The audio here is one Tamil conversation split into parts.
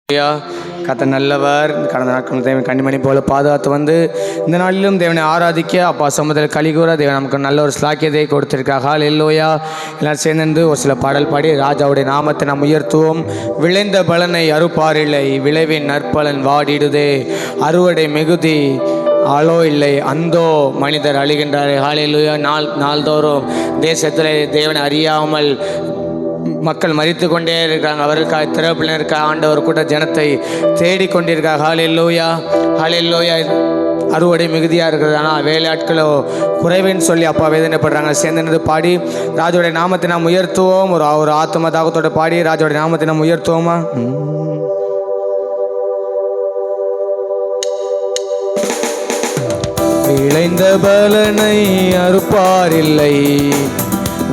கர்த்தர் நல்லவர். கடந்த நாட்கள் தேவன் கண்ணிமணி போல பாதுகாத்து வந்து இந்த நாளிலும் தேவனை ஆராதிக்க அப்பா சமுதிர கலிகூற தேவன் நமக்கு நல்ல ஒரு ஸ்லாக்கியத்தை கொடுத்திருக்காங்க. ஹல்லேலூயா. எல்லாம் சேர்ந்து ஒரு சில பாடல் பாடி ராஜாவுடைய நாமத்தை நாம் உயர்த்துவோம். விளைந்த பலனை அறுப்பாரில்லை, விளைவின் நற்பலன் வாடிடுதே, அறுவடை மிகுதி ஆளோ இல்லை, அந்தோ மனிதர் அழிகின்றாரே. ஹல்லேலூயா. நாள்தோறும் தேசத்தில் தேவனை அறியாமல் மக்கள் மரித்து கொண்டே இருக்காங்க. அவர்களுக்காக திறப்பினருக்காக ஆண்டவர் கூட ஜனத்தை தேடிக்கொண்டிருக்காங்க. ஹல்லேலூயா, ஹல்லேலூயா. அறுவடை மிகுதியாக இருக்கிறது, ஆனால் வேலையாட்களோ குறைவுன்னு சொல்லி அப்பா வேதனைப்படுறாங்க. சேர்ந்து பாடி ராஜோடைய நாமத்தை நாம் உயர்த்துவோம். ஒரு ஆத்ம தாகத்தோட பாடி ராஜோடைய நாமத்தை நாம் உயர்த்துவோமா? விளைந்த பலனை அறுப்பாரில்லை,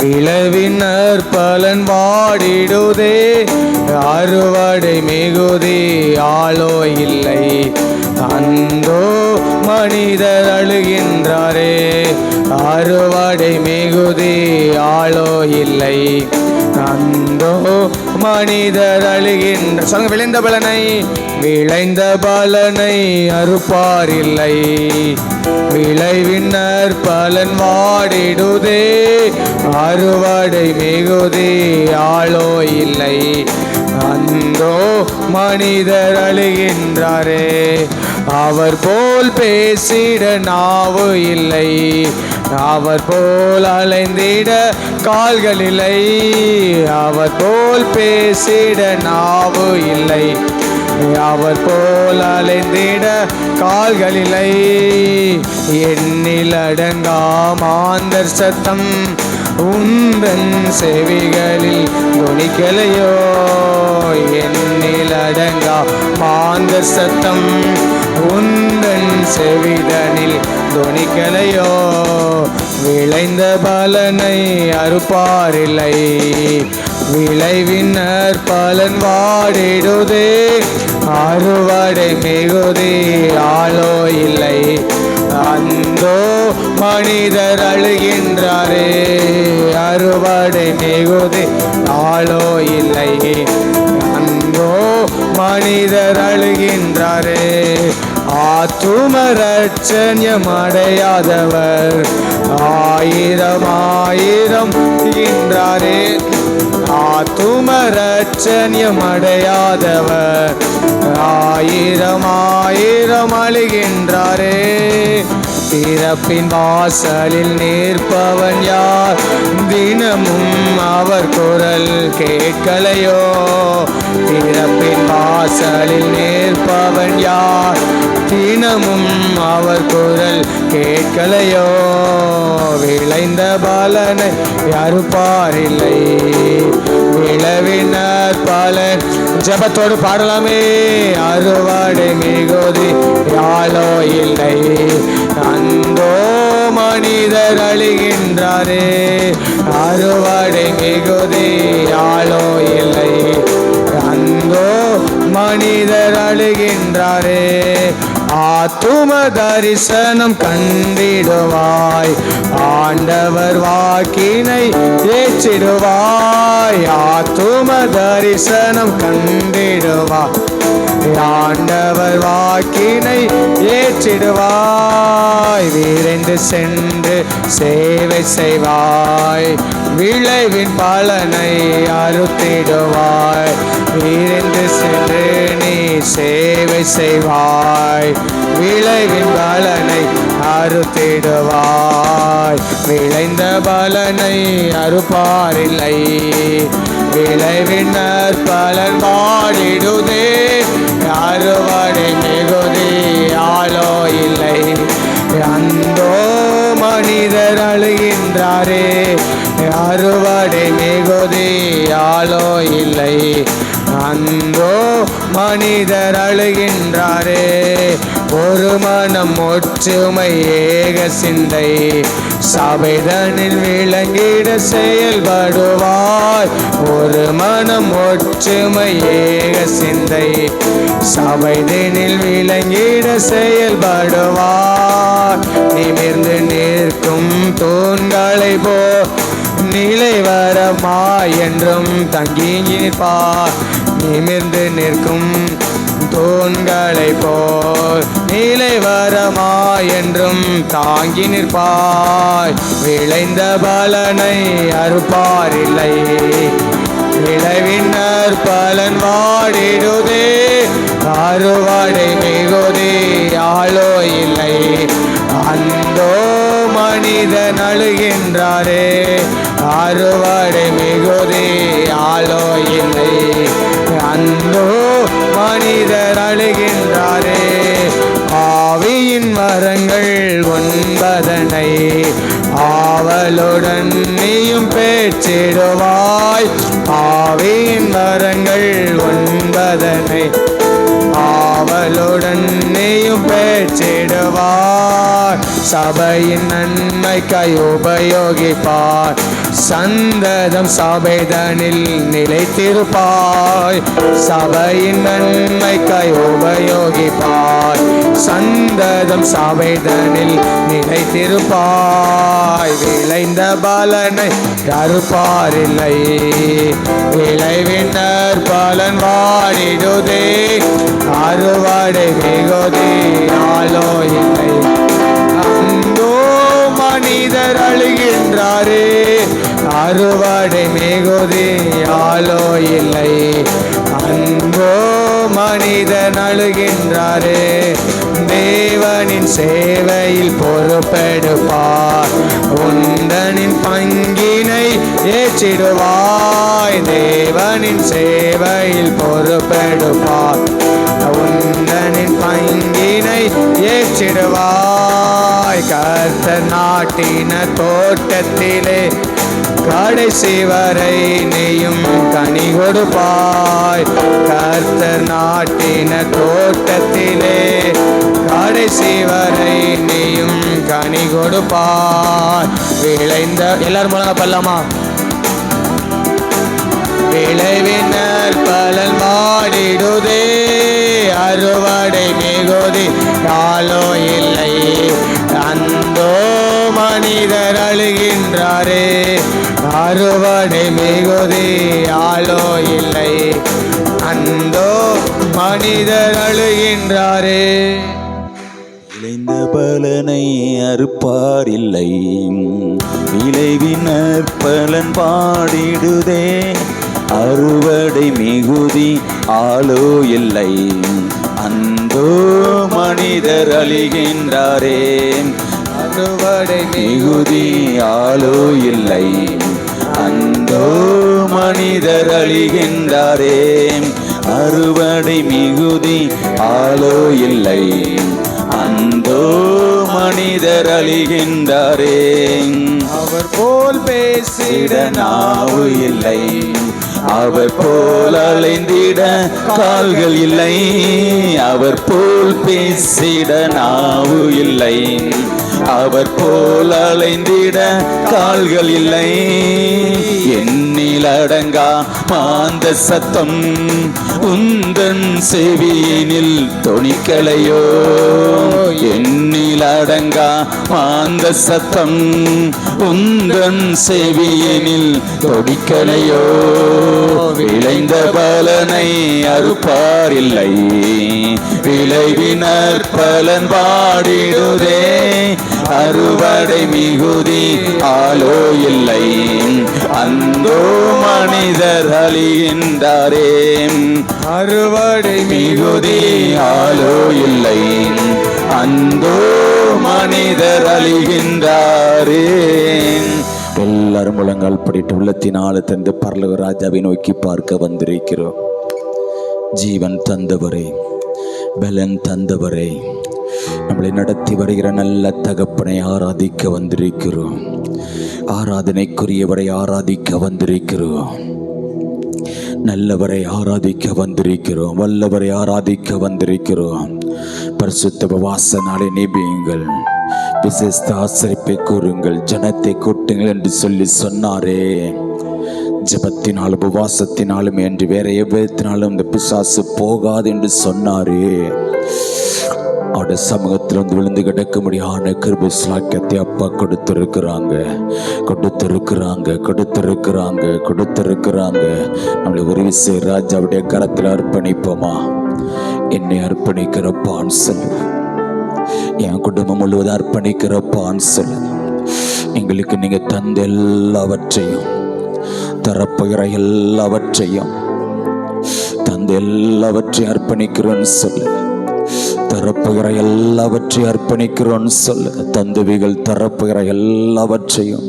விளைவினர் பலன் வாடிடுதே, அறுவடை மிகுதி ஆளோ இல்லை, அந்தோ மனிதர் அழுகின்றாரே, அறுவடை மிகுதி ஆளோ இல்லை, அந்தோ மனிதர் அழுகின்ற. சொல்லுங்க, விளைந்த பலனை, விளைந்த பலனை அறுப்பாரில்லை, விளைவினர் பலன் வாடிடுதே, அறுவடை மிகுதி ஆளோ இல்லை, அந்தோ மனிதர் அழுகின்றாரே. அவர் போல் பேசிட நாவு இல்லை, அவர் போல் அலைந்திட கால்கள் இல்லை, அவர் போல் பேசிட நாவு இல்லை, அவர் போல் அலைந்திட கால்கள் இல்லை. எண்ணில் அடங்கா மாந்தர் சத்தம் உந்தன் செவிகளில் துணிக்கலையோ, எண்ணில் அடங்கா மாந்தர் சத்தம் உந்தன் செவிதனில் துணிக்கலையோ. விளைந்த பலனை அறுப்பாரில்லை, விளைவினர் பலன் வாடிடுதே, அறுவடை மிகுதி ஆளோ இல்லை, அந்தோ மனிதர் அழுகின்றாரே, அறுவடை மிகுதி ஆளோ இல்லை, அந்தோ மனிதர் அழுகின்றாரே. ஆத்தும ரட்சண்யம் அடையாதவர் ஆயிரம் ஆயிரம் இருக்கின்றாரே, ஆத்தும ரட்சண்யம் அடையாதவர் ஆயிரம் ஆயிரம் அழுகின்றாரே. திறப்பின் வாசலில் நிற்பவன் யார், தினமும் அவர் குரல் கேட்கலையோ, திறப்பின் வாசலில் நிற்பவன் யார், தினமும் அவர் குரல் கேட்கலையோ. விளைந்த பலனை அறுப்பாரில்லை, விளைவினர் பலன். ஜபத்தோடு பாடலாமே. அறுவடை மிகுதி ஆளோ இல்லை, அந்தோ மனிதர் அழுகின்றாரே, அறுவடை மிகுதி ஆளோ இல்லை, அந்தோ மனிதர் அழுகின்றாரே. ஆத்தும தரிசனம் கண்டிடுவாய், ஆண்டவர் வாக்கினை ஏற்றிடுவாய், ஆத்தும தரிசனம் கண்டிடுவாய், ஆண்டவர் வாக்கினை ஏற்றிடுவாய். விரைந்து சென்று சேவை செய்வாய், விளைவின் பலனை அறுத்திடுவாய், விரைந்து சென்று நீ சேவை செய்வாய், விளைவின் பலனை அறுத்திடுவாய். விளைந்த பலனை அறுப்பாரில்லை, விளைவினர் பலன் வாடிடுதே, அறுவடை மிகுதி ஆளோ இல்லை, அந்தோ மனிதர் அழுகின்றாரே, அறுவடை மிகுதி ஆளோ இல்லை, அந்தோ மனிதர் அழுகின்றாரே. ஒரு மனம் ஒற்றுமை ஏக சிந்தை, சபைதனில் விளங்கிட செயல்படுவாய், ஒரு மனம் ஒற்றுமை ஏக சிந்தை, சபைதனில் விளங்கிட செயல்படுவாய். நிமிர்ந்து நிற்கும் தூண்களை நிலை வரமா என்றும் தங்கி நிற்பார், நிமிர்ந்து நிற்கும் தூண்களை போல் நிலை வரமாய் என்றும் தாங்கி நிற்பாய். விளைந்த பலனை அறுப்பாரில்லை, விளைவினர் பலன் வாடிடுதே. அறுவடை மிகுதி ஆளோ இல்லை, அந்தோ மனிதன் அழுகின்றாரே. அறுவடை மிகுதி ஆளோ இல்லை, அந்தோ மனிதர் அழுகின்றாரே. ஆவியின் வரங்கள் 9 ஆவலுடன் நீயும் பேச்சிடுவாய். ஆவியின் வரங்கள் 9 ஆவலுடன் நீயும் பேச்சிடுவார். சபையின் நன்மைக்காய் உபயோகிப்பார், சந்ததம் சபைதனில் நிலைத்திருப்பாய். சபையின் நன்மைக்காய் உபயோகிப்பாய், சந்ததம் சபைதனில் நிலைத்திருப்பாய். விளைந்த பலனை அறுப்பாரில்லை, விளைவினர் பலன் வாடிடுதே. அறுவடை மிகுதி ஆளோ இல்லை, அந்தோ மனிதர் அழுகின்றாரே. அறுவடை மிகுதி ஆளோ இல்லை, அந்தோ மனிதன் அழுகின்றாரே. தேவனின் சேவையில் பொறுப்பெடுப்பார், உந்தனின் பங்கினை ஏற்றிடுவாய். தேவனின் சேவையில் பொறுப்பெடுப்பார், உந்தனின் பங்கினை ஏற்றிடுவாய். கர்த்தர் நாட்டின தோட்டத்திலே கடைசி வரை நீயும் கனி கொடுப்பாய். கர்த்தர் நாட்டின தோட்டத்திலே கடைசி வரை நீயும் கனி கொடுப்பாய். விளைந்த எல்லாரும் மூலங்க பல்லமா. விளைவினர் பலன் வாடிடுதே. அறுவடை மிகுதி ஆளோ இல்லை, அந்தோ மனிதர் அழுகின்றாரே. அறுவடை மிகுதி ஆளோ இல்லை, அந்தோ மனிதர் அழுகின்றாரே. விளைந்த பலனை அறுப்பாரில்லை, விளைவினர் பலன் பாடிடுதே. அறுவடை மிகுதி ஆளோ இல்லை, அந்தோ மனிதர் அழிகின்றாரே. அறுவடை மிகுதி ஆளோ இல்லை, அந்தோ மனிதர் அழிகின்றாரே. அறுவடை மிகுதி ஆளோ இல்லை, அந்தோ மனிதர் அழிகின்றாரே. அவர் போல் பேசிட நாவு இல்லை, அவர் போல் அலைந்திட கால்கள் இல்லை. அவர் போல் பேசிட நாவு இல்லை, அவர் போல் அலைந்திட கால்கள் இல்லை. எண்ணில் அடங்கா மாந்த சத்தம் உந்தன் செவியினில் தொனிக்கலையோ. எண்ணில் அடங்கா மாந்த சத்தம் உந்தன் செவியினில் தொனிக்கலையோ. விளைந்த பலனை அறுப்பாரில்லை, விளைவினர் பலன் பாடிடுதே. அறுவடை மிகுதி ஆளோ இல்லை, அந்தோ மனிதர் அழிகின்றாரே. அறுவடை மிகுதி ஆளோ இல்லை, அந்தோ மனிதர் அழிகின்றாரே. எல்லாரும் முழங்கால் படிட்டு உள்ளத்தின் ஆழத்திலிருந்து பரலோக ராஜாவை நோக்கி பார்க்க வந்திருக்கிறோம். ஜீவன் தந்தவரே, பலன் தந்தவரே, நம்மளை நடத்தி வருகிற நல்ல தகப்பனை ஆராதிக்க வந்திருக்கிறோம். ஆராதனைக்குரியவரை ஆராதிக்க வந்திருக்கிறோம். நல்லவரை ஆராதிக்க வந்திருக்கிறோம். வல்லவரை ஆராதிக்க வந்திருக்கிறோம். பரிசுத்த உபவாச நாளை நிபியுங்கள், விசேஷ ஆசரிப்பை கூறுங்கள், ஜனத்தை கூட்டுங்கள் என்று சொல்லி சொன்னாரே. ஜபத்தினாலும் உபவாசத்தினாலும் என்று வேற எவ்விதத்தினாலும் இந்த பிசாசு போகாது என்று சொன்னாரே. அவருடைய சமூகத்தில் வந்து விழுந்து கிடக்க முடியாத கிருபை ஸ்லாக்கியத்தை அப்பா கொடுத்திருக்கிறாங்க. நம்மளை உதவி செய்ய ராஜாவுடைய கரத்தில் அர்ப்பணிப்போமா? என்னை அர்ப்பணிக்கிறப்பான்னு சொல்லு, என் குடும்பம் முழுவதும் அர்ப்பணிக்கிறப்பான்னு சொல்லு. எங்களுக்கு நீங்க தந்த எல்லாவற்றையும், தரப்போகிற எல்லாவற்றையும், தந்த எல்லாவற்றையும் அர்ப்பணிக்கிறோன்னு சொல்லு. தரப்புகிற எல்லாவற்றையும் அர்ப்பணிக்கிறோன்னு சொல்லு. தந்தவிகள் தரப்புகிற எல்லாவற்றையும்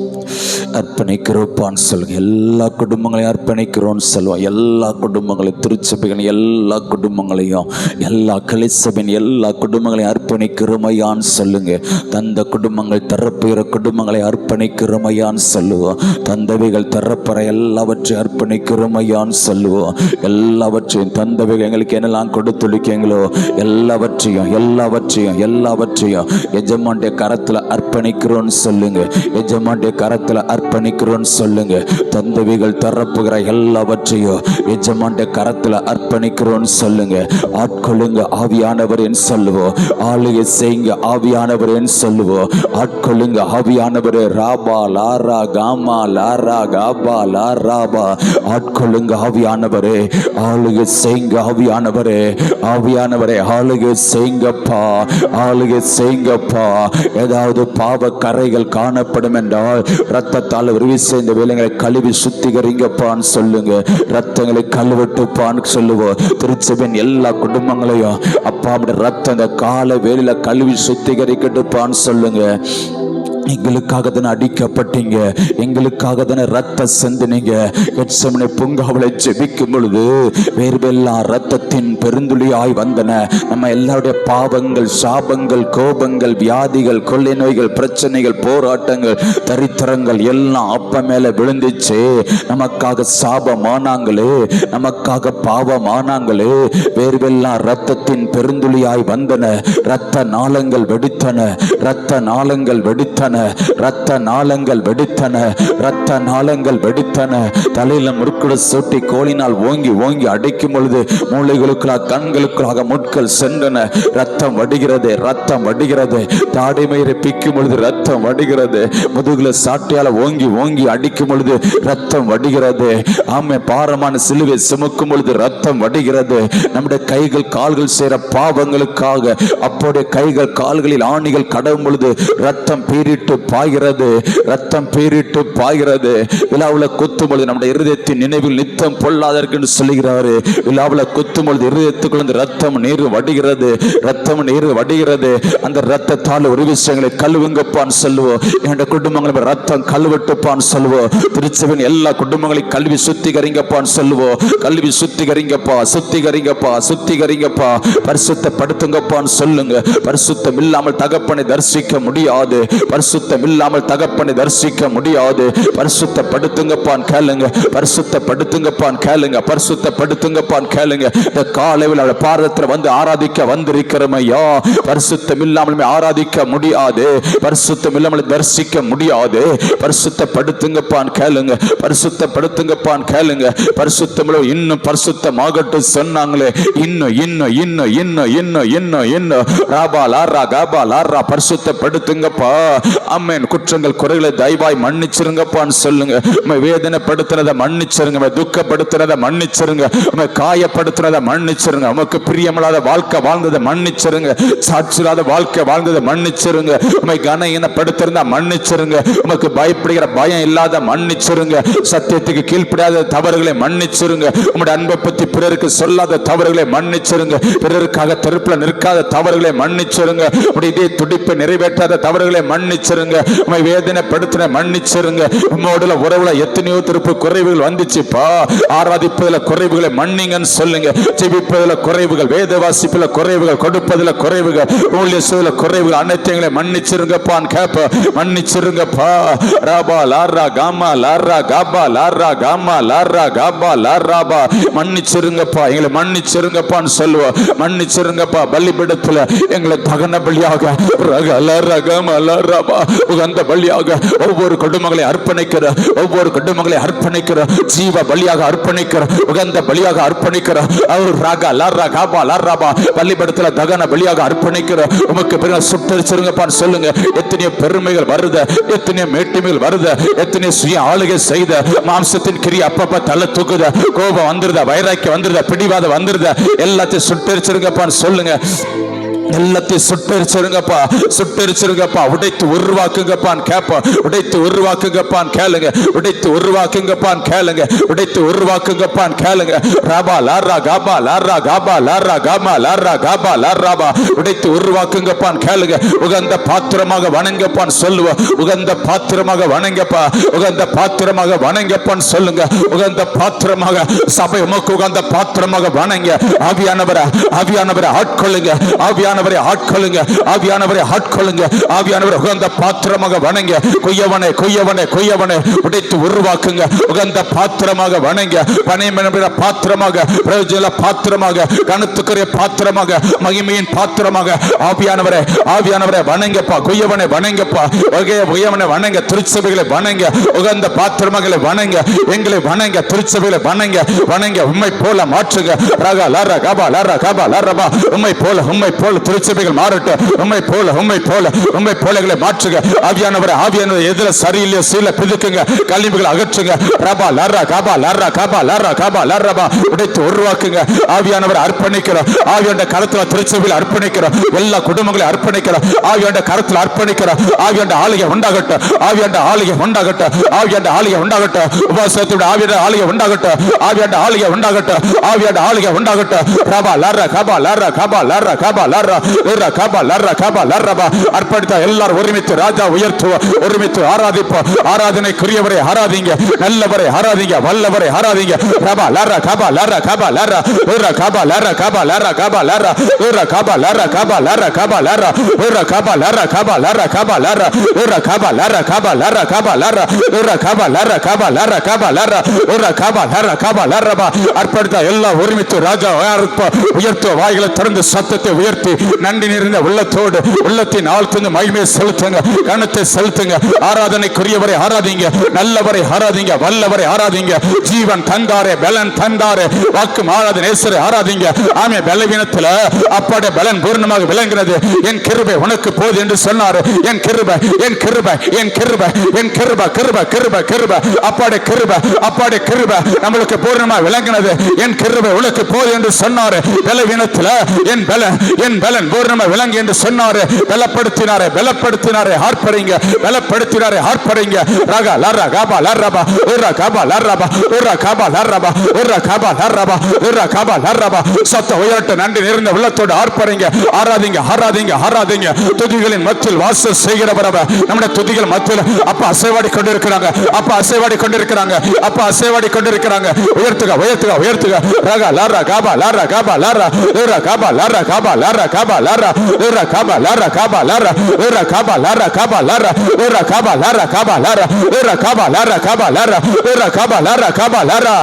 அர்ப்பணிக்கிறோப்பான்னு சொல்லுங்க. எல்லா குடும்பங்களையும் அர்ப்பணிக்கிறோன்னு சொல்லுவோம். எல்லா குடும்பங்களையும், திருச்சபைகள் எல்லா குடும்பங்களையும், எல்லா கிளைச்சபின் எல்லா குடும்பங்களையும் அர்ப்பணிக்கிறோமையான்னு சொல்லுங்க. தந்த குடும்பங்கள் தரப்புகிற குடும்பங்களை அர்ப்பணிக்கிறோமையான்னு சொல்லுவோம். தந்தவைகள் தரப்புற எல்லாவற்றையும் அர்ப்பணிக்கிறோமையான்னு சொல்லுவோம். எல்லாவற்றையும் தந்தவைகள் எங்களுக்கு என்னெல்லாம் கொடுத்துளிக்கீங்களோ எல்லாவற்றையும் எஜமானுடைய கரத்துல அர்ப்பணிக்கிறோன்னு சொல்லுங்க. எஜமானுடைய கரத்துல அர்ப்பணிக்கிறோன்னு சொல்லுங்க. தந்தவிகள் தரப்புகிற எல்லாவற்றையும் எஜமானுடைய கரத்துல அர்ப்பணிக்கிறோன்னு சொல்லுங்க. ஆட்கொள்ளுங்க ஆவியானவரேன்னு சொல்லுவோம். ஆளுகை செய்யுங்க ஆவியானவரேன்னு சொல்லுவோம். ஆட்கொள்ளுங்க ஆவியானவரே. ராபா லாரா காமா லாரா காபா லாராபா. ஆட்கொள்ளுங்க ஆவியானவரே. ஆளுகை செய்யுங்க ஆவியானவரே. ஆவியானவரே ஆளுகை செய்யுங்கப்பா, ஆளுகை செய்யுங்கப்பா. ஏதாவது பாவ கரைகள் காணப்படும் என்றால் ரத்தத்தால் உருவி செய்த வேலைகளை கழுவி சுத்திகரிங்கப்பான்னு சொல்லுங்க. ரத்தங்களை கழுவட்டுப்பான்னு சொல்லுவோம். திருச்சபையின் எல்லா குடும்பங்களையும் அப்பா ரத்தம் இந்த கால வேலையில கழுவி சுத்திகரிக்கட்டுப்பான்னு சொல்லுங்க. எங்களுக்காக தானே அடிக்கப்பட்டீங்க, எங்களுக்காக தானே ரத்த சிந்தினீங்க. கெத்செமனே பூங்காவிலே ஜெபிக்கும் பொழுது வேர்வெல்லாம் ரத்தத்தின் பெருந்துளியாய் வந்தன. நம்ம எல்லாருடைய பாவங்கள், சாபங்கள், கோபங்கள், வியாதிகள், கொள்ளை நோய்கள், பிரச்சனைகள், போராட்டங்கள், தரித்திரங்கள் எல்லாம் அப்ப மேல விழுந்துச்சு. நமக்காக சாபமானாங்களே, நமக்காக பாவமானாங்களே. வேர்வெல்லாம் ரத்தத்தின் பெருந்துளியாய் வந்தன. ரத்த நாளங்கள் வெடித்தன, ரத்த நாளங்கள் வெடித்தன, ரத்த நாளங்கள் வெடித்தன, ரத்த நாளங்கள் வெடித்தன. தலையில முறுக்குட சூட்டி கோலினால் ஓங்கி ஓங்கி அடைக்கும் பொழுது மூளைகளுக்குள்ளாக, கண்களுக்குள்ளாக முட்கள் சென்றன. ரத்தம் வடிகிறது, ரத்தம் வடிகிறது. தாடிமயிரை பிக்கும் பொழுது ரத்தம் வடிகிறது. முதுகுல சாட்டையால ஓங்கி ஓங்கி அடிக்கும் பொழுது ரத்தம் வடிகிறது. ஆமை பாரமான சிலுவை சுமக்கும் பொழுது ரத்தம் வடிகிறது. நம்முடைய கைகள் கால்கள் செய்கிற பாவங்களுக்காக அப்போடைய கைகள் கால்களில் ஆணிகள் கடவும் பொழுது ரத்தம் பீறிட்டு பாய்கிறது, ரத்தம் பீறிட்டு பாய்கிறது. விழாவுல குத்தும் பொழுது நம்முடைய இருதயத்தின் நினைவில் நித்தம் பொல்லாதற்கு சொல்லுகிறாரு. விழாவுல குத்தும் பொழுது இருதயத்துக்குள்ள ரத்தம் நீர் வடிகிறது, ரத்தம் நீர் வடிகிறது. அந்த ரத்தத்தால் ஒரு விஷயங்களை கழுவுங்கப்பான்னு சொல்லுவோம். என்னோட குடும்பங்களை ரத்தம் கழுவட்டுப்பான்னு சொல்லுவோம். திருச்சபையின் எல்லா குடும்பங்களையும் கல்வி சுத்திகரிங்கப்பான்னு சொல்லுவோம். கல்வி சுத்திகரிங்கப்பா, சுத்திகரிங்கப்பா, சுத்திகரிங்கப்பா, பரிசுத்தப்படுத்துங்கப்பான்னு சொல்லுங்க. பரிசுத்தம் இல்லாமல் தகப்பனை தரிசிக்க முடியாது, பரிசுத்தம் இல்லாமல் தகப்பனை தரிசிக்க முடியாது. பரிசுத்தப்படுத்துங்கப்பான் கேளுங்க, பரிசுத்தப்படுத்துங்கப்பான் கேளுங்க, பரிசுத்தப்படுத்துங்கப்பான் கேளுங்க. இந்த காலையில் அவருடைய பாதத்தில் வந்து ஆராதிக்க வந்திருக்கிறோம் ஐயா. பரிசுத்தம் இல்லாமல் ஆராதிக்க முடியாது, பரிசுத்தம் இல்லாமல் தரிசிக்க முடியாது. பரிசுத்தப்படுத்துங்கப்பான் கேளுங்க, பரிசுத்தப்படுத்துங்கப்பான் கேளுங்க. பரிசுத்தம் இன்னும் பரிசுத்தமாகட்டும் சொன்னாங்களே, இன்னும் இன்னும் இன்னும் இன்னும் இன்னும் இன்னும் இன்னும் ராபா லாரா காபா லாரா. பரிசுத்தப்படுத்துங்கப்பா. ஆமென். குற்றங்கள் குறைகளை தயவாய் மன்னிச்சிருங்கப்பான்னு சொல்லுங்க. வேதனைப்படுத்துறதை மன்னிச்சிருங்க, துக்கப்படுத்துறதை மன்னிச்சிருங்க, காயப்படுத்துறதை மன்னிச்சிருங்க. உமக்கு பிரியமில்லாத வாழ்க்கை வாழ்ந்ததை மன்னிச்சிருங்க, சாட்சியில்லாத வாழ்க்கை வாழ்ந்ததை மன்னிச்சிருங்க. உமை கனஈனப்படுத்திருந்தா மன்னிச்சிருங்க, உமக்கு பயப்படுகிற பயம் இல்லாத மன்னிச்சிருங்க, சத்தியத்துக்கு கீழ்ப்படியாத தவறுகளை மன்னிச்சிருங்க, உங்களுடைய அன்பை பற்றி பிறருக்கு சொல்லாத தவறுகளை மன்னிச்சிருங்க, பிறருக்காக தெருப்புல நிற்காத தவறுகளை மன்னிச்சிருங்க, உடைய துடிப்பை நிறைவேற்றாத தவறுகளை மன்னிச்சிருங்க, உமை வேதனைப்படுத்தின மன்னிச்சிருங்க. உம்மோட உறவுல எத்தனையோ திருப்பு குறைவுகள் வந்துச்சுப்பா. ஆராதிப்பதில் குறைவுகளை மன்னிங்கன்னு சொல்லுங்க. ஜெபிப்பதில் குறைவுகள், வேத வாசிப்பில் குறைவுகள், கொடுப்பதில் குறைவுகள், ஊழியத்தில் குறைவுகள், அனைத்தையும் மன்னிச்சிருங்கப்பான்னு கேப்ப. மன்னிச்சிருங்கப்பா. ராபா லாரா காமா லாரா காபா லாரா காமா லாரா காபா லாராபா. மன்னிச்சிருங்கப்பா, எங்களை மன்னிச்சிருங்கப்பான்னு சொல்லுவோம். மன்னிச்சிருங்கப்பா. பலிபீடத்தில் எங்களை தகன பலியாக ரகல ரகமல ரபா உகந்த பலியாக ஒவ்வொரு குடும்பங்களை அர்ப்பணிக்கிற, ஒவ்வொரு குடும்பங்களை அர்ப்பணிக்கிற, ஜீவ பலியாக அர்ப்பணிக்கிற, உகந்த பலியாக அர்ப்பணிக்கிற, பள்ளிப்படத்துல தகன பலியாக அர்ப்பணிக்கிற. உமக்கு பிறகு சுட்டரிச்சிருங்கப்பான்னு சொல்லுங்க. எத்தனையோ பெருமைகள் வருது, எத்தனையோ மேட்டிமைகள் வருது, எத்தனையோ சுய ஆளுகை செய்த மாம்சத்தின் கிரி அப்பப்ப தலை தூக்குத, கோபம் வந்துருத, வைராக்கியம் வந்துருத, பிடிவாதம் வந்துருத, எல்லாத்தையும் சுட்டரிச்சிருங்கப்பான்னு சொல்லுங்க. எல்லாத்தையும் சுட்டரிச்சிருங்கப்பா, சுட்டரிச்சிருங்கப்பா. உடைத்து உருவாக்குங்கப்பான்னு கேப்பா. உடைத்து உருவாக்குங்கப்பான்னு கேளுங்க. உடைத்து உருவாக்குங்கப்பான்னு கேளுங்க. உடைத்து உருவாக்குங்கப்பான்னு கேளுங்க. ராபா லாரா காபா லாரா காபா லாரா காபா லாரா காபா லாராபா. உடைத்து உருவாக்குங்கப்பான்னு கேளுங்க. உகந்த பாத்திரமாக வணங்கப்பான்னு சொல்லுவோம். உகந்த பாத்திரமாக வணங்கப்பா, உகந்த பாத்திரமாக வணங்கப்பான்னு சொல்லுங்க. உகந்த பாத்திரமாக சபை உமக்கு உகந்த பாத்திரமாக வணங்க. ஆவியானவரை, ஆவியானவரை ஆட்கொள்ளுங்க, ஆவியானவரை ஆட்கொள்ளுங்க, ஆவியானவரை ஆட்கொள்ளுங்க, ஆவியானவரை உகந்த பாத்திரமாக வணங்க. கொய்யவனே கொய்யவனே கொய்யவனே உடைத்து உருவாக்குங்க. உகந்த பாத்திரமாக வணங்க. பனைமர பாத்திரமாக, பிரயோஜன பாத்திரமாக, கனத்துக்குரிய பாத்திரமாக, மகிமையின் பாத்திரமாக ஆவியானவரை, ஆவியானவரை வணங்கப்பா. கொய்யவனை வணங்கப்பா, கொய்யவனை வணங்க. திருச்சபைகளை வணங்க, உகந்த பாத்திரமகளை வணங்க. எங்களை வணங்க, திருச்சபைகளை வணங்க, வணங்க. உம்மை போல மாற்றுங்க. ரகா லாரா காபா லாரா காபா லாரபா. உம்மை போல, உம்மை போல திருச்சபைகள் மாறட்டும். உம்மை போல, உம்மை போல, உம்மை போலகளை மாற்றுங்க. ஆவியானவரை, ஆவியானவரை எதிர சரியில்லையோ சீல பிதுக்குங்க, கல்லிப்புகளை அகற்றுங்க. ரபா லாரா காபா லாரா காபா லாரா காபா லாரபா. உடைத்து உருவாக்குங்க. ஆவியானவரை அர்ப்பணிக்கிறோம். ஆவியாண்ட கரத்துல திருச்சபையில் அர்ப்பணிக்கிறோம். எல்லா குடும்பங்களையும் அர்ப்பணிக்கிறோம். ஆவியாண்ட கரத்துல அர்ப்பணிக்கிறோம். ஆவியாண்ட ஆளுகை உண்டாகட்டும், ஆவியாண்ட ஆளுகை உண்டாகட்டும், ஆவியாண்ட ஆளுகை உண்டாகட்டும். உபவாசத்தோட ஆவியாண்ட ஆளுகை உண்டாகட்டும், ஆவியாண்ட ஆளுகை உண்டாகட்டும், ஆவியாண்ட ஆளுகை உண்டாகட்டும். ரபா லாரா காபா லாரா காபா லாரா காபா லாரா அர்ப்பணித்த எல்லாரும் ஒருமித்து ராஜா உயர்த்துவோம், ஒருமித்து ஆராதிப்போம். ஆராதனைக்குரியவரை ஆராதிங்க, நல்லவரை ஆராதிங்க, வல்லவரை ஆராதிங்க. ரபா லாரா காபா லாரா காபா லாரா ஊரா காபா லாரா காபா லாரா காபா லாரா ஊரா காபா லாரா காபா லாரா காபா லாரா ஊரா காபா லாரா காபா லாரா காபா லாரா ஊரா காபா லாரா காபா லாரா காபா லாரா ஊரா காபா லாரா காபா லாரா காபா லாரா ஊரா காபா லாரா காபா லாரபா. அர்ப்பணித்த எல்லாம் ஒருமித்து ராஜா உயர்த்துவ. வாய்களை திறந்து சத்தத்தை உயர்த்தி நன்றி நிறைந்த உள்ளத்தோடு உள்ளத்தின் ஆழ்த்துங்க, மகிமையை செலுத்துங்க, கணத்தை செலுத்துங்க. ஆராதனைக்குரியவரை ஆராதிங்க, நல்லவரை ஆராதிங்க, வல்லவரை ஆராதிங்க. ஜீவன் தந்தாரே, பலன் தந்தாரே, வாக்கு மாறாத நேசரை ஆராதிங்க. ஆமே, பலவீனத்தில் அப்பாடைய பலன் பூர்ணமாக விளங்குகிறது. என் கிருபை உனக்கு போது என்று சொன்னார். என் கிருபை, என் கிருபை, என் கிருபை, என் கிருபை, கிருபை, கிருபை, கிருபை. அப்பாடைய கிருபை, அப்பாடைய கிருபை நம்மளுக்கு பூர்ணமாக விளங்கினது. என் கிருபை உனக்கு போது என்று சொன்னார். பலவீனத்தில் என் பலன், என் பலன் பூர்ணமா விளங்கு என்று சொன்னாரு. பலப்படுத்தினாரே, பலப்படுத்தினாரே, ஆர்ப்பரிங்க, பலப்படுத்தினாரே, ஆர்ப்பரிங்க. ரகா லாரா காபா லாரபா ஊரா காபா லாரபா ஊரா காபா லாரபா ஊரா காபா லாரபா ஊரா காபா லாரபா. சத்த உயரட்ட நன்றி நிறைந்த உள்ளத்தோடு ஆர்ப்பரிங்க, ஆராதிங்க, ஆராதிங்க, ஆராதிங்க. துதிகளின் மத்தியில் வாசம் செய்கிறவரவ நம்முடைய துதிகள் மத்தியில் அப்பா அசைவாடி கொண்டிருக்கிறாங்க, அப்பா அசைவாடி கொண்டிருக்கிறாங்க, அப்பா அசைவாடி கொண்டிருக்கிறாங்க. உயர்த்துக, உயர்த்துக, உயர்த்துக. ரகா லாரா காபா லாரா காபா லாரா ஊரா காபா லாரா காபா லாரா காபா லாரா ஊரா காபா லாரா காபா லாரா ஊரா காபா லாரா காபா லாரா ஊரா காபா லாரா காபா லாரா ஊரா காபா லாரா காபா லாரா ஊரா காபா லாரா காபா லாரா.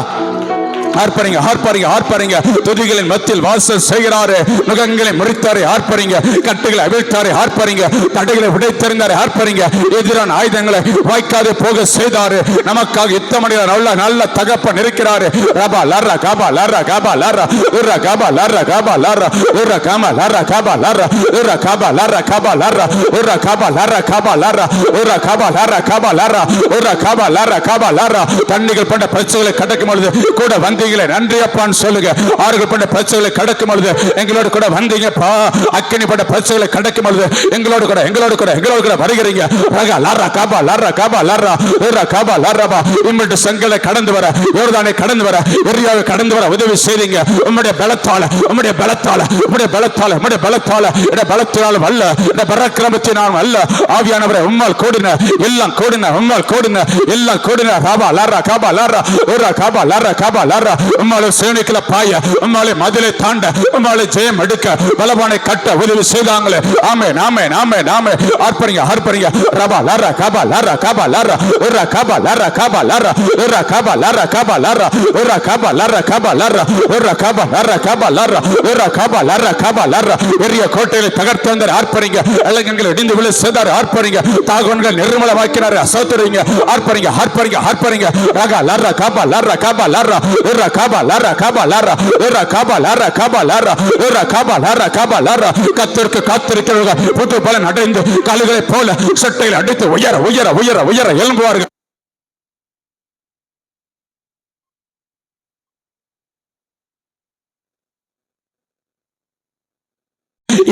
ஆர்ப்பரிங்க, ஆர்ப்பரிங்க, ஆர்ப்பரிங்க. துதிகளின் மத்தியில் வாசல் செய்கிறாரே, முகங்களை முறித்தாரே, ஆர்ப்பரிங்க. கட்டுகளை அவிழ்த்தாரே, ஆர்ப்பரிங்க. தடைகளை உடைத்தெறிந்தாரே, ஆர்ப்பரிங்க. எதிரான ஆயுதங்களை வாய்க்காது போக செய்தாரு. நமக்காக யுத்தமடைய நல்ல நல்ல தகப்பன் இருக்கிறாரு. ரபா லாரா காபா லாரா காபா லாரா ஊரா காபா லாரா காபா லாரா ஊரா காபா லாரா காபா லாரா ஊரா காபா லாரா காபா லாரா ஊரா காபா லாரா காபா லாரா ஊரா காபா லாரா காபா லாரா ஊரா காபா லாரா காபா லாரா. தண்ணிகள் பண்ட பிரச்சனைகளை கடக்கும் பொழுது கூட வந்தீங்களே, நன்றி அப்பான்னு சொல்லுங்க. ஆறுகள் பண்ட பிரச்சனைகளை கடக்கும் பொழுது எங்களோடு கூட வந்தீங்கப்பா. அக்கினி பண்ட பிரச்சனைகளை கடக்கும் பொழுது எங்களோடு கூட, எங்களோடு கூட, எங்களோடு கூட வருகிறீங்க. ரகா லாரா காபா லாரா காபா லாரா ஊரா காபா லாரபா. உம்முடைய செங்கலை கடந்து வர, யோர்தானை கடந்து வர, எரியாவை கடந்து வர உதவி செய்தீங்க. உம்முடைய பலத்தால, உம்முடைய பலத்தால, உம்முடைய பலத்தால, உம்முடைய பலத்தால, இந்த பலத்தினாலும் அல்ல, இந்த பராக்கிரமத்தினாலும் அல்ல. ஆவியானவரை உம்மால் கூடின, எல்லாம் கூடின, உம்மால் கூடின, எல்லாம் கூடின. ராபா லாரா காபா லாரா ஊரா காபா லாரா காபா லாரா ஓட, உம்மாலே சேனைக்குள்ள பாய, உம்மாலே மதிலை தாண்ட, உம்மாலே ஜெயம் எடுக்க, பலவானை கட்ட உதவி செய்தாங்களே. ஆமென், ஆமென், ஆமென், ஆமென். ஆர்ப்பரிங்க, ஆர்ப்பரிங்க. ரபா லரா கபா லரா கபா லரா உரா கபா லரா கபா லரா உரா கபா லரா கபா லரா உரா கபா லரா கபா லரா உரா கபா லரா கபா லரா உரா கபா லரா கபா லரா. எரிய கோட்டையை தகர்த்து வந்தார். ஆர்ப்பரிங்க. இளைஞர்கள் இடிந்து விழு செய்தார். ஆர்ப்பரிங்க. தாகோன்கள் நிர்மலமாக்கினார். அசோத்துறீங்க. ஆர்ப்பரிங்க, ஆர்ப்பரிங்க, ஆர்ப்பரிங்க. ரகா லரா கபா லரா கபா லரா உரா கபா லரா கபா லரா உரா கபா லரா கபா லரா உரா கபா லரா கபா லரா. கர்த்தருக்கு காத்திருக்கிறவர்கள் புது பலன் அடைந்து கால்களை போல சட்டையில் அடித்து உயர உயர உயர உயர எழும்புவார்கள்.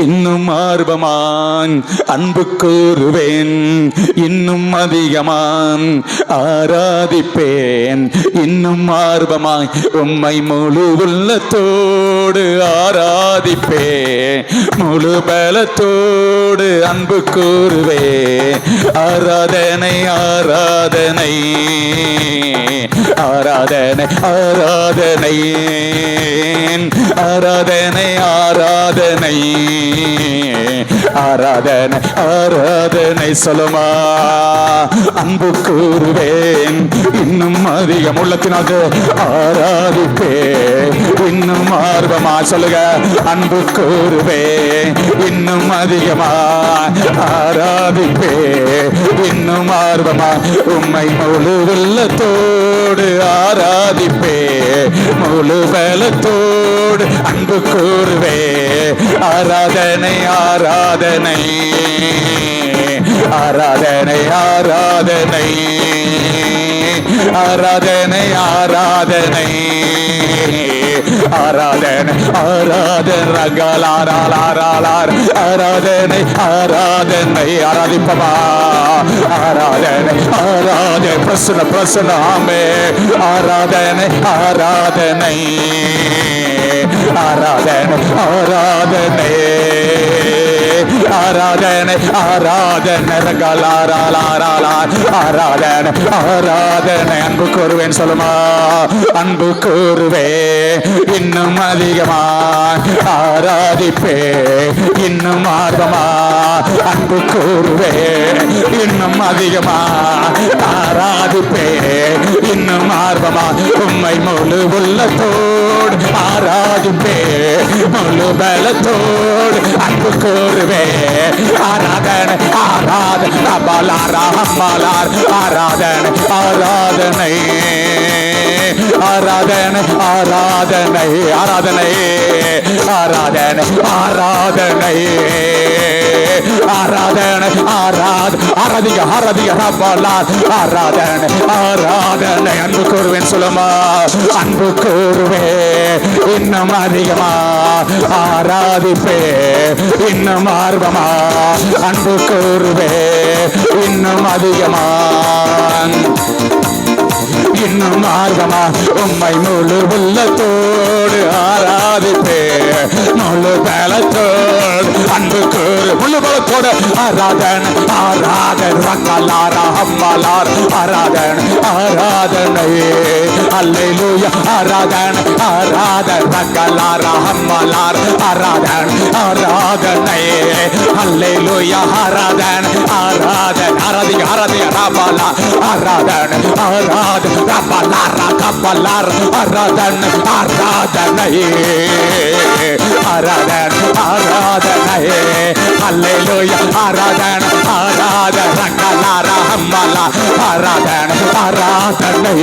இன்னும் ஆர்வமான் அன்பு கூறுவேன், இன்னும் அதிகமான் ஆராதிப்பேன், இன்னும் ஆர்வமாய் உம்மை முழு உள்ளத்தோடு ஆராதிப்பேன், முழு பலத்தோடு அன்பு கூறுவேன். ஆராதனை ஆராதனை ஆராதனை ஆராதனை ஆராதனை ஆராதனை ஆராதனை ஆராதனை சொல்லுமா. அன்பு கூறுவேன், இன்னும் அதிகம் உள்ளத்தினாக ஆராதிப்பேன், இன்னும் ஆர்வமா சொல்லுங்க. அன்பு கூறுவேன், இன்னும் அதிகமா ஆராதிப்பேன், இன்னும் ஆர்வமா உம்மை முழு உள்ளத்தோடு ஆராதிப்பேன், முழு பலத்தோடு அன்பு கூறுவேன். ஆராதனை ஆராதனை ஆராதனை ஆராதனை ஆராதனை ஆராதனை ஆராதனை ஆராதனை ரகலாராலாராலார் ஆராதனை ஆராதனை ஆராதிப்பமா. ஆராதனை ஆராதனை பிரசன்ன பிரசன்ன ஆமே. ஆராதனை ஆராதனை ஆராதனை ஆராதனை ஆராதனை ஆராதனை ரகலாராலாராலார் ஆராதனை ஆராதனை. அன்பு கூறுவேன் சொல்லுமா. அன்பு கூறுவேன், இன்னும் அதிகமா ஆராதிப்பேன், இன்னும் ஆர்வமா அன்பு கூறுவேன், இன்னும் அதிகமா ஆராதிப்பேன், இன்னும் ஆர்வமா உம்மை முழு உள்ளத்தோடு ஆராதிப்பேன், முழு பலத்தோடு அன்பு கூறுவேன். ஆராதனை ஆராதனை அபாலாரா அம்மாலார் ஆராதனை ஆராதனை ஆராதனை ஆராதனை ஆராதனை ஆராதனை ஆராதனை ஆராதனை ஆராதிக ஆராதிக ரப்பாலார் ஆராதனை ஆராதனை. அன்பு கூறுவேன் சொல்லுமா. அன்பு கூறுவேன், இன்னும் அதிகமா ஆராதிப்பேன், இன்னும் ஆர்வமா அன்பு கூறுவேன், இன்னும் அதிகமா இன்னும் ஆர்வமா உம்மை முழு உள்ளத்தோடு ஆராதிப்பேன், முழு பலத்தோடு அன்பு கூறு முழு பலத்தோடு ஆராதனை ஆராதனை ரங்கலாரா அம்மாலார் ஆராதனை ஆராதனை அல்லேலூயா ஆராதனை ஆராதனை ரங்கலாரா அம்மாலார் ஆராதனை ஆராதனை அல்லேலூயா ஆராதனை ஆராதனை ஆராதிக ஆராதிக ராபாலா ஆராதனை ஆராதனை ரபாலாரா கபாலார் ஆராதனை ஆராதனை ஆராதனை ஆராதனை அல்லேலூயா ஆராதனை ஆராதனை ரங்கலாரா அம்மாலா ஆராதனை ஆராதனை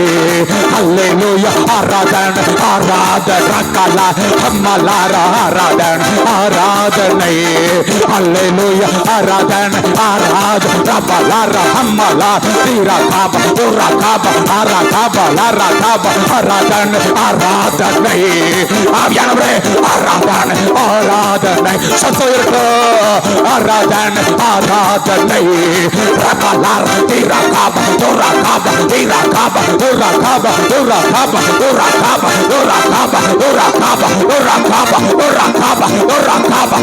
அல்லேலூயா ஆராதனை ஆராதனை ரங்கலா அம்மாலாரா ஆராதனை ஆராதனை அல்லேலூயா ஆராதனை ஆராதனை ரபாலாரா அம்மாலா தீரா காபா துரா காபா ஆரா காபா லாரா காபா ஆராதனை ஆராதனை. ஆவியானவரே ஆராதனை ஆராதனை சத்தம் இருக்கோ. ஆராதனை ஆராதனை ரபாலார் தீரா காபா துரா காபா தீரா காபா துரா காபா துரா காபா துரா காபா துரா காபா துரா காபா துரா காபா துரா காபா துரா காபா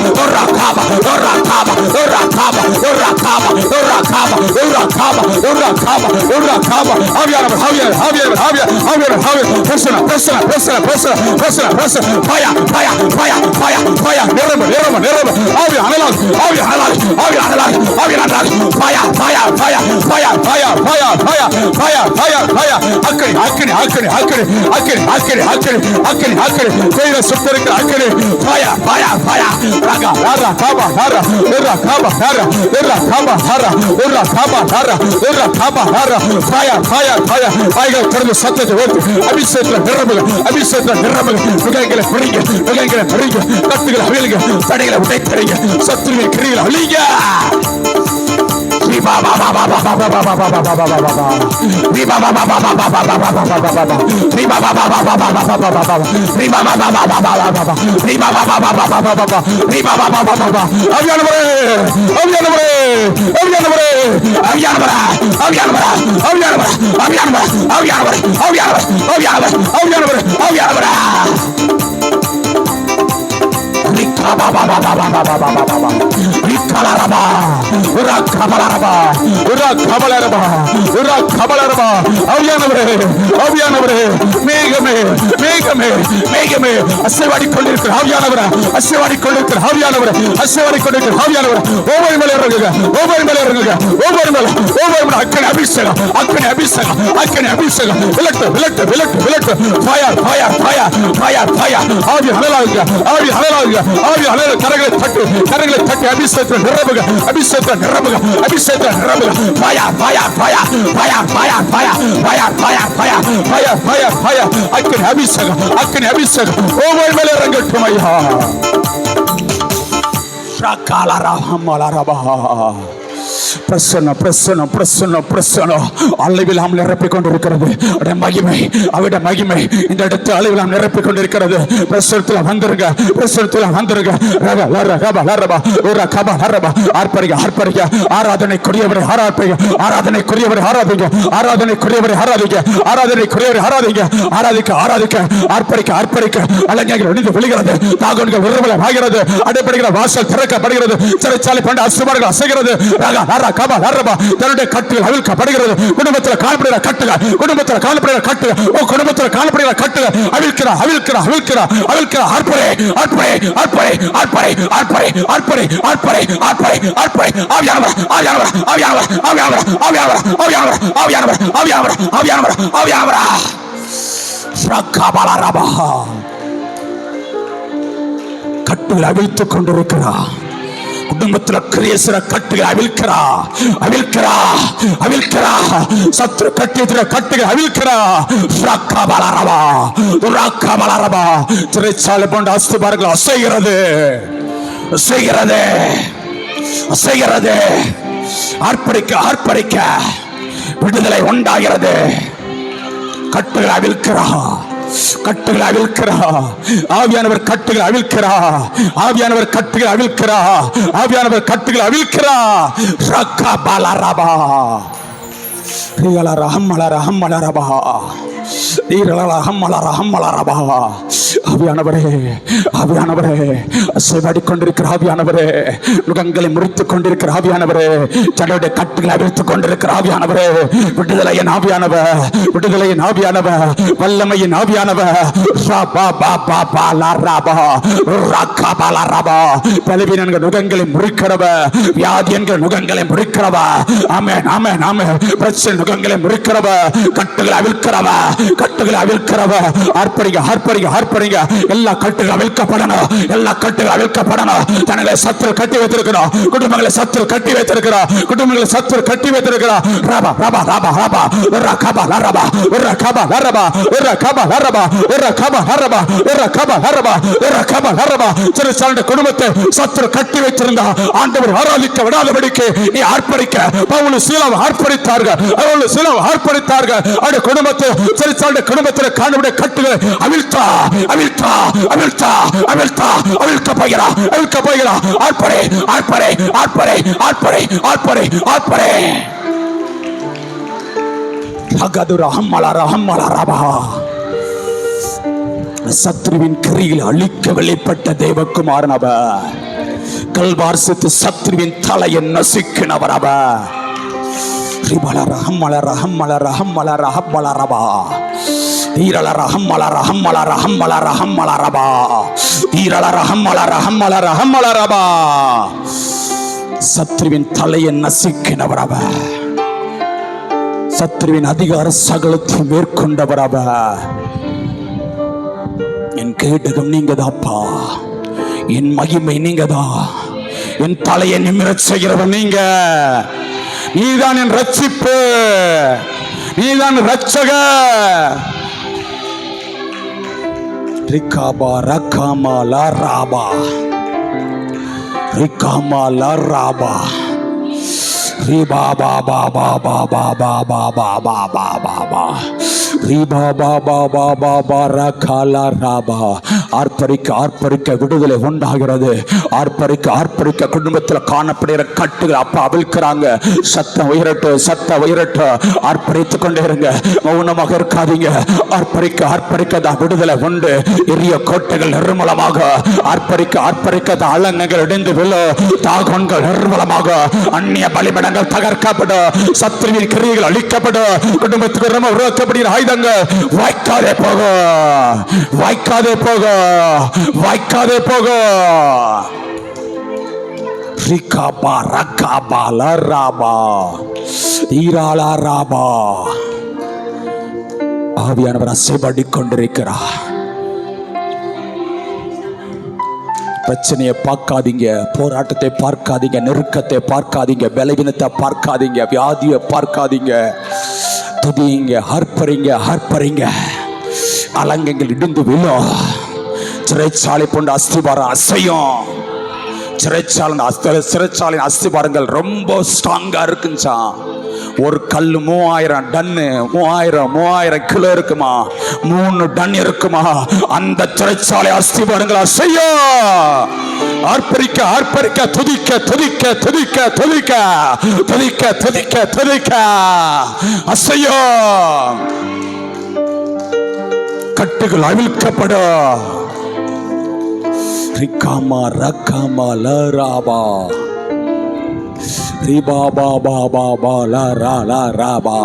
சத்தத்தை அபிஷேகத்தில் நிரம்புங்க, அபிஷேகத்தில் நிரம்புங்க. மிகங்களை பிடிங்க, மிகங்களை பிடிங்க, கட்டுகளை அவிழுங்க, தடைகளை உடைத்தறிங்க, சத்துருவின் கிரிகளை அழிங்க. கரங்களை தட்டி அபிஷேகத்தில் நிரம்புக, அபிஷேகத்தில் நிரம்புக, அபிஷேகத்தில் நிரம்புக. Fire fire fire fire fire fire fire fire fire fire fire அக்கினி அபிஷேகம், அக்கினி அபிஷேகம் ஒவ்வொரு மேலே இறங்கட்டும் ஐயா. பிரசன்னம் பிரசன்னம் பிரசன்னம் பிரசன்னம் அளவிலாம் நிரப்பிக் கொண்டிருக்கிறது. மகிமை, அவருடைய மகிமை இந்த இடத்து அளவிலாம் நிரப்பிக் கொண்டிருக்கிறது. பிரசனத்தில் வந்துருங்க, பிரசனத்தில் வந்துருங்க. ஆர்ப்பரிங்க, ஆர்ப்பரிங்க. ஆராதனைக்குரியவரை ஆராதிங்க, ஆராதனைக்குரியவரை ஆராதிங்க, ஆராதனைக்குரியவரை ஆராதிங்க, ஆராதனைக்குரியவரை ஆராதிங்க. ஆராதிக்க ஆராதிக்க, ஆர்ப்பரிக்க ஆர்ப்பரிக்க. அலங்கைகள் ஒளிந்து விழுகிறது, தாகோன்கள் விரும்பலம் ஆகிறது, அடைப்படுகிற வாசல் திறக்கப்படுகிறது, சிறைச்சாலை பண்ட அசுமார்கள் அசைகிறது. தன்னுடைய கட்டுகள் அவிழ்க்கப்படுகிறது. குடும்பத்தில் காணப்படுகிற கட்டுகள், குடும்பத்தில் காணப்படுகிற கட்டுகள், குடும்பத்தில் காணப்படுகிற கட்டுகள் அவிழ்க்கிறா அவிழ்க்கிறா அவிழ்க்கிறா அவிழ்க்கிறா. ஆர்ப்பரே ஆர்ப்பரே ஆர்ப்பரே ஆர்ப்பரே ஆர்ப்பரே ஆர்ப்பரே ஆர்ப்பரே ஆர்ப்பரே ஆர்ப்பரே. ஆவியானவர் ஆவியானவர் ஆவியானவர் ஆவியானவர் ஆவியானவர் ஆவியானவர் ஆவியானவர் ஆவியானவர் ஆவியானவர் ஆவியானவர். ஷக்கபலரபா கட்டுகள் அவிழ்த்துக் கொண்டிருக்கிறார். குடும்பத்தில் கிரியேசர கட்டுகள் அவிழ்க்கிறா அவிழ்க்கிறா அவிழ்க்கிறா. சத்ரு கட்டிய கட்டுகள் அவிழ்க்கிறா. ஷக்கபலரபா உரக்கபலரபா. சிறைச்சாலை போன்ற அஸ்திபாரங்கள் அசைகிறது அசைகிறது அசைகிறது. ஆர்ப்பரிக்க ஆர்ப்பரிக்க விடுதலை உண்டாகிறது. கட்டுகள் அவிழ்க்கிறா, கட்டுகள் அவிழ்க்கிறா. ஆவியானவர் கட்டுகள் அவிழ்க்கிறா, ஆவியானவர் கட்டுகள் அவிழ்க்கிறா, ஆவியானவர் கட்டுகள் அவிழ்க்கிறா. ரக்கபலரபா ரிகல ரஹம்மல ரஹம்மல ரபா ஈரல ரஹம்மல ரஹம்மல ரபா. ஆவியானவரே ஆவியானவரே அசைவாடி கொண்டிருக்கிற ஆவியானவரே, நுகங்களை முறித்துக் கொண்டிருக்கிற ஆவியானவரே, தன்னுடைய கட்டுகளை அவிழ்த்துக் கொண்டிருக்கிற ஆவியானவரே, விடுதலையின் ஆவியானவர், விடுதலையின் ஆவியானவர், வல்லமையின் ஆவியானவர். பலவீனங்கள் நுகங்களை முறிக்கிறவ, வியாதி என்கிற நுகங்களை முறிக்கிறவ. ஆமென் ஆமென் ஆமென். பிரச்சனை நுகங்களை முறிக்கிறவ, கட்டுகளை அவிழ்க்கிறவ, கட்டுகளை அவிழ்க்கிறவ. ஆர்ப்பரிங்க ஆர்ப்பரிங்க ஆர்ப்பரிங்க. எல்லா கட்டுகள் அவிழ்க்கப்படணும், எல்லா கட்டுகள் அவிழ்க்கப்படணும். தனங்களை சத்துரு கட்டி வைத்திருக்கிறோம், குடும்பங்களை சத்துரு கட்டி வைத்திருக்கிறோம், குடும்பங்களை சத்துரு கட்டி வைத்திருக்கிறோம். ரபா ரபா ரபா ரபா ஒரு கபா ரபா ஒரு கபா ரபா ஒரு கபா ரபா ஒரு கபா ரபா ஒரு கபா ரபா ஒரு கபா ரபா. சிறுசாண்ட குடும்பத்தை சத்துரு கட்டி வைத்திருந்தா ஆண்டவர் ஆராதிக்க விடாதபடிக்கு நீ ஆர்ப்பரிக்க. பவுல் சீலாவை ஆர்ப்பரித்தார்கள், பவுல் சீலாவை ஆர்ப்பரித்தார்கள். அந்த குடும்பத்தை சிறுசாண்ட குடும்பத்தில் காணக்கூடிய கட்டுகளை அவிழ்த்தா அவிழ்த்தா அவிழ்த்தா அவிழ்த்தா அவிழ்க்க போகிறா அவிழ்க்க போகிறா. ஆர்ப்பரே ஆர்ப்பரே ஆர்ப்பரே ஆர்ப்பரே ஆர்ப்பரே ஆர்ப்பரே. சத்ருவின் கிரியில் அழிக்க வெளிப்பட்ட தேவகுமாரன் அவர். கல்வார்சித்து சத்ருவின் தலையை நசுக்கினவர் அவர். சத்ருவின் தலையை நசுக்கினவர் அவர். சத்ருவின் அதிகார சகலத்தை மேற்கொண்டவர் அவர். என் கேடகம் நீங்கதாப்பா, என் மகிமை நீங்கதான், என் தலையை நிமிரச் செய்கிறவர் நீங்க. நீதான் என் ரட்சிப்பு, நீதான் ரட்சகர். ரிகாபா ரகாமா லாராபா, ரிகாமா லாராபா, ரிபா பா பா பா பா பா பா பா பா பா பா பா பா, ரிபா பா பா பா பா பா ரகாலா ராபா. ஆர்ப்பரிக்க ஆர்ப்பரிக்க விடுதலை உண்டாகிறது. ஆர்ப்பரிக்க ஆர்ப்பரிக்க குடும்பத்தில் காணப்படுகிற கட்டுகள் அப்பா அவிழ்க்கிறாங்க. சத்தம் உயரட்டு, சத்தம் உயரட்டு. ஆர்ப்பரித்துக் கொண்டே இருங்க, மௌனமாக இருக்காதீங்க. ஆர்ப்பரிக்க ஆர்ப்பரிக்க விடுதலை உண்டு. எரிய கோட்டைகள் நிர்மூலமாக, ஆர்ப்பரிக்க ஆர்ப்பரிக்க அலங்கங்கள் இடிந்து விழும். தாகோன்கள் நிர்மூலமாக, அந்நிய பலிபடங்கள் தகர்க்கப்படும், சத்ருவின் கிரியைகள் அழிக்கப்படும். குடும்பத்துக்கு உருவாக்கப்படுகிற ஆயுதங்கள் வாய்க்காதே போக, வாய்க்காதே போக, வாய்க்காதே போக. ரிகாபா ரகாபா லராபா ஈராலா ராபா. ஆவியானவர் அசைபாடி கொண்டிருக்கிறார். பிரச்சனையை பார்க்காதீங்க, போராட்டத்தை பார்க்காதீங்க, நெருக்கத்தை பார்க்காதீங்க, பலவீனத்தை பார்க்காதீங்க, வியாதியை பார்க்காதீங்க. துதியுங்க, ஆர்ப்பரிங்க, ஆர்ப்பரிங்க. அலங்கங்கள் இடிந்து விழும். சிறைச்சாலை போன்ற அஸ்திபாரம் அசையும். சிறைச்சாலையின் அஸ்திபாரங்கள் ரொம்ப ஸ்ட்ராங்கா இருக்குச்சா. ஒரு கல் 3000 டன்னு, 3000 கிலோ இருக்குமா, 3 டன் இருக்குமா. அந்த சிறைச்சாலை அஸ்திபாரங்கள் அசையும். ஆர்ப்பரிக்க ஆர்ப்பரிக்க, துதிக்க துதிக்க துதிக்க துதிக்க துதிக்க துதிக்க துதிக்க அசையும். கட்டுகள் அவிழ்க்கப்படும். ரிகாமா ரகாமா லராபா ரிபா பா பா பா பா லரா லராபா.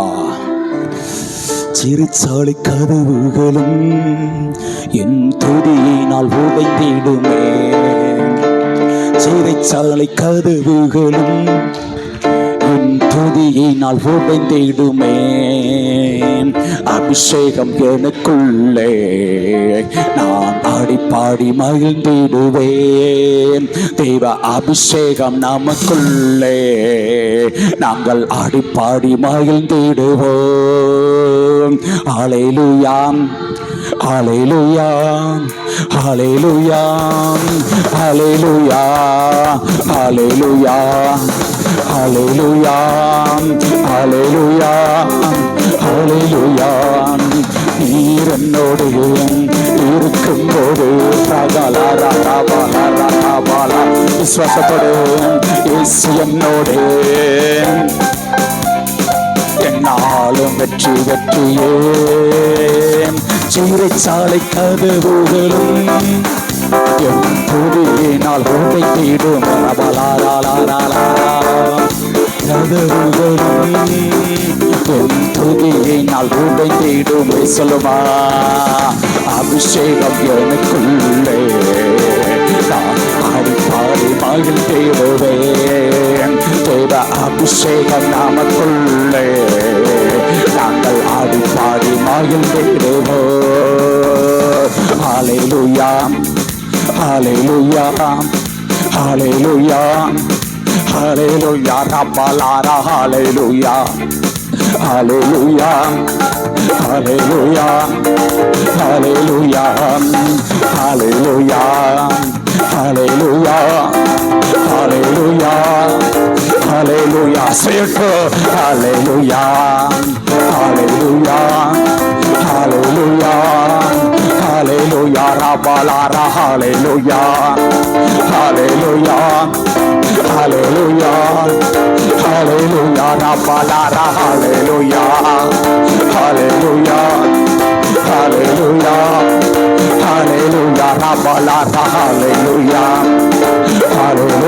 சிறைச்சாலை கதவுகளும் என் துதியினால் உடைந்திடுமே. சிறைச்சாலை கதவுகளும் என் துதியினால் உடைந்திடுமே. அபிஷேகம் எனக்குள்ளே, நான் ஆடிப்பாடி மகிழ்ந்திடுவேன். தேவ அபிஷேகம் நமக்குள்ளே, நாங்கள் ஆடிப்பாடி மகிழ்ந்திடுவோம். ஹல்லேலூயா, ஹல்லேலூயா, ஹல்லேலூயா, ஹல்லேலூயா, ஹல்லேலூயா, ஹல்லேலூயா, ஹல்லேலூயா, ஹல்லேலூயா. நீர் என்னோடு இருக்கும்போது விசுவாசப்படு. இயேசு என்னோடு என்னாலும் வெற்றி வெற்றியே. சிறைச்சாலை கதவுகளும் என் துதியினால் உடைத்திடும். கதவுகளும் என் துதியினால் உடைத்திடும். சொல்லுமா, அபிஷேகம் எனக்குள்ளே, நான் ஆடிப்பாடி மகிழ்ந்திடுவேன். தேவ அபிஷேகம் நமக்குள்ளே, நாங்கள் ஆடிப்பாடி மகிழ்ந்திடுவோம். ஹல்லேலூயா, ஹல்லேலூயா, ஹல்லேலூயா, ஹல்லேலூயா. ரப்பாலாரா ஹல்லேலூயா, ஹல்லேலூயா, ஹல்லேலூயா, ஹல்லேலூயா, ஹல்லேலூயா, ஹல்லேலூயா, ஹல்லேலூயா, ஹல்லேலூயா. சேட்டு ஹல்லேலூயா, ஹல்லேலூயா, ஹல்லேலூயா, ஹல்லேலூயா. ரப்பாலாரா ஹல்லேலூயா, ஹல்லேலூயா, ஹல்லேலூயா, ஹல்லேலூயா. ரப்பாலாரா ஹல்லேலூயா, ஹல்லேலூயா, ஹல்லேலூயா, ஹல்லேலூயா. ரப்பாலாரா ஹல்லேலூயா, ஹல்லேலூயா.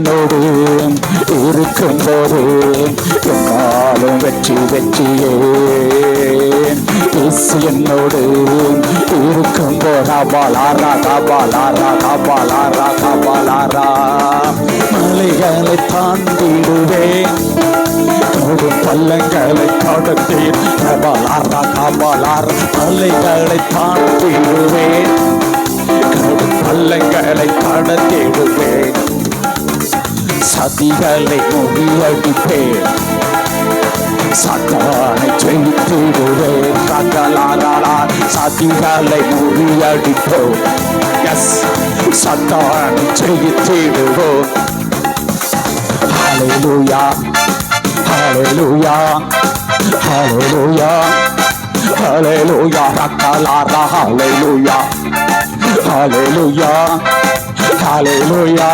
என்னோடு இருக்கும்போது என்னாலும் வெற்றி வெற்றியே. இயேசு என்னோடு இருக்கும்போது அபாலாரா கபாலாரா கபாலாரா கபாலாரா மலைகளை தாண்டிடுவேன், பள்ளங்களை கடத்தேன். கபாலாரா கபாலாரா மலைகளை தாண்டிடுவேன், பள்ளங்களை கடத்திடுவேன். சதிகளை முறியடிப்பேன், சாத்தானை ஜெயித்திடுவேன். சகலாரா சதிகளை முறியடிப்போம், எஸ் சாத்தானை ஜெயித்திடுவோம். ஹல்லேலூயா ஹல்லேலூயா ஹல்லேலூயா ஹல்லேலூயா ரகலாரா ஹல்லேலூயா ஹல்லேலூயா ஹல்லேலூயா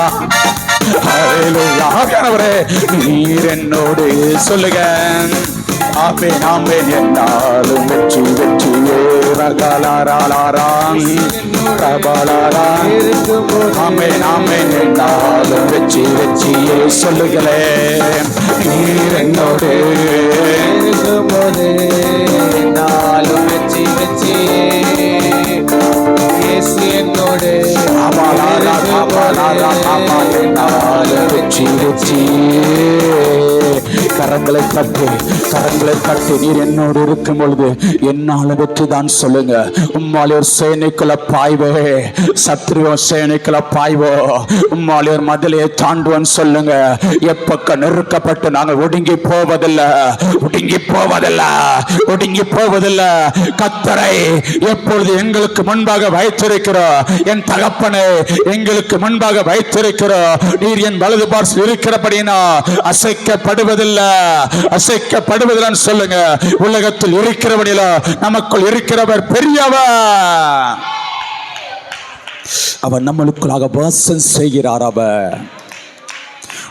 ஹல்லேலூயா. ஆண்டவரே நீர் என்னோடு சொல்லுங்க. ஆமென் ஆமென் என்னாலும் வெற்றி வெற்றியே. ரகலாரா ரபலாரா ஆமென் ஆமென் என்னாலும் வெற்றி வெற்றியே. சொல்லுகளே நீர் என்னோடு இருக்கும்போது என்னாலும் வெற்றி வெற்றியே. இயேசு என்னோடு அபாலாரா கபாலாரா கபாலாரா என்னாலும் வெற்றி வெற்றியே. கரங்களை தட்டி நீர் என்னோடு இருக்கும் பொழுது என்னால வெற்றி தான் சொல்லுங்க. உம்மாலியோர் சேனைக்குள்ள பாய்வே, சத்ருவ சேனைக்குள்ள பாய்வோ, உம்மாலியோர் மதிலையை தாண்டுவன் சொல்லுங்க. எப்பக்க நெருக்கப்பட்டு நாங்கள் ஒடுங்கி போவதில்லை, ஒடுங்கி போவதில்லை, ஒடுங்கி போவதில்லை. கர்த்தரை எப்பொழுது எங்களுக்கு முன்பாக வைத்திருக்கிறோம், என் தகப்பனை எங்களுக்கு முன்பாக வைத்திருக்கிறோம். நீர் என் வலது பார்த்து இருக்கிறபடினா அசைக்கப்படுவதில்லை, அசைக்கப்படுவதில்லை சொல்லுங்க. உலகத்தில் இருக்கிறவனில நமக்குள் இருக்கிறவர் பெரியவர். அவர் நம்மளுக்குள்ளாக வாசம் செய்கிறார், அவர்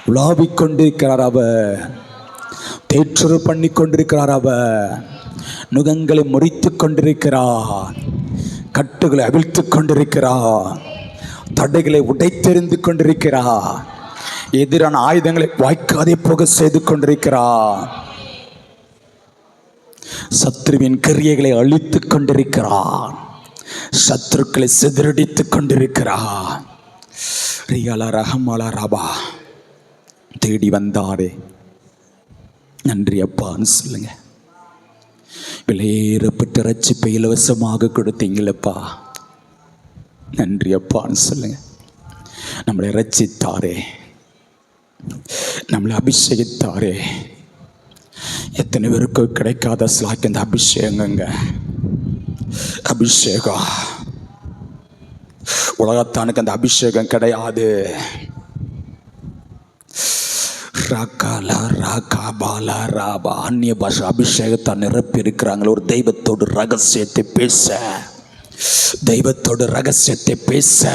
உலாவிக் கொண்டிருக்கிறார், அவர் தேற்றுரு பண்ணி கொண்டிருக்கிறார், அவர் நுகங்களை முறித்துக் கொண்டிருக்கிறார், கட்டுகளை அவிழ்த்துக் கொண்டிருக்கிறார், தடைகளை உடைத்தெறிந்து கொண்டிருக்கிறார், எதிரான ஆயுதங்களை வாய்க்காதே போக செய்து கொண்டிருக்கிறார், சத்ருவின் கிரியைகளை அழித்துக் கொண்டிருக்கிறார், சத்ருக்களை சிதறடித்துக் கொண்டிருக்கிறார். ரியாலா ரஹமாலா ராபா தேடி வந்தாரே நன்றி அப்பான்னு சொல்லுங்க. விலையேறப்பட்ட ரட்சிப்பை இலவசமாக கொடுத்தீங்களப்பா, நன்றி அப்பான்னு சொல்லுங்க. நம்மளை ரட்சித்தாரே, நம்மளை அபிஷேகித்தாரே. எத்தனை பேருக்கு கிடைக்காத ஸ்லாக் இந்த அபிஷேகங்க. அபிஷேகம் உலகத்தானுக்கு அந்த அபிஷேகம் கிடையாது. அந்நிய பாஷை அபிஷேகத்தை நிரப்பி இருக்கிறாங்களோ. ஒரு தெய்வத்தோடு ரகசியத்தை பேச, தெய்வத்தோடு ரகசியத்தை பேச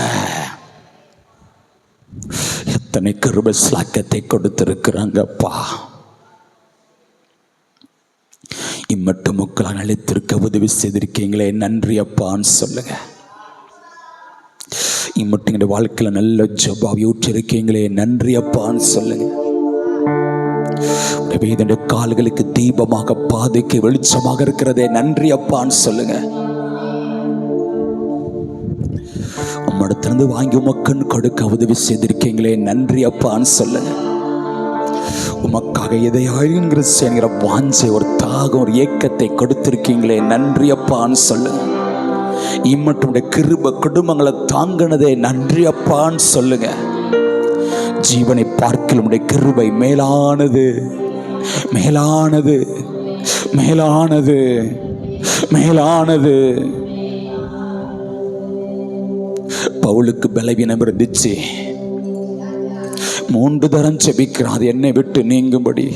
எத்தனை கிருபை ஸ்லாக்கத்தை கொடுத்திருக்கிறாங்கப்பா. இம்மட்டு மக்களால் அழைத்திருக்க உதவி செய்திருக்கீங்களே, நன்றி அப்பான்னு சொல்லுங்க. இம்மட்டு எங்களுடைய வாழ்க்கையில நல்ல ஜபாவி ஊற்றிருக்கீங்களே, நன்றி அப்பான்னு சொல்லுங்க. இதனுடைய கால்களுக்கு தீபமாக, பாதைக்கு வெளிச்சமாக இருக்கிறதே, நன்றி அப்பான்னு சொல்லுங்க. உம்மிடத்திலிருந்து வாங்கி உமக்கன் கொடுக்க உதவி செய்திருக்கீங்களே, நன்றி அப்பான்னு சொல்லுங்க. உமக்காக எதையாங்கிற செய்கிற வாஞ்சை, ஒரு தாகம், ஒரு ஏக்கத்தை கொடுத்திருக்கீங்களே, நன்றி அப்பான்னு சொல்லுங்க. இம்மட்டுடைய கிருபை குடும்பங்களை தாங்கினதே, நன்றி அப்பான்னு சொல்லுங்க. ஜீவனை பார்க்கிலும் உடைய கிருபை மேலானது, மேலானது, மேலானது, மேலானது. பவுலுக்கு பலவீனம் இருந்துச்சு, 3 தரம் ஜெபிக்கிறார் என்னை விட்டு நீங்கும்படி.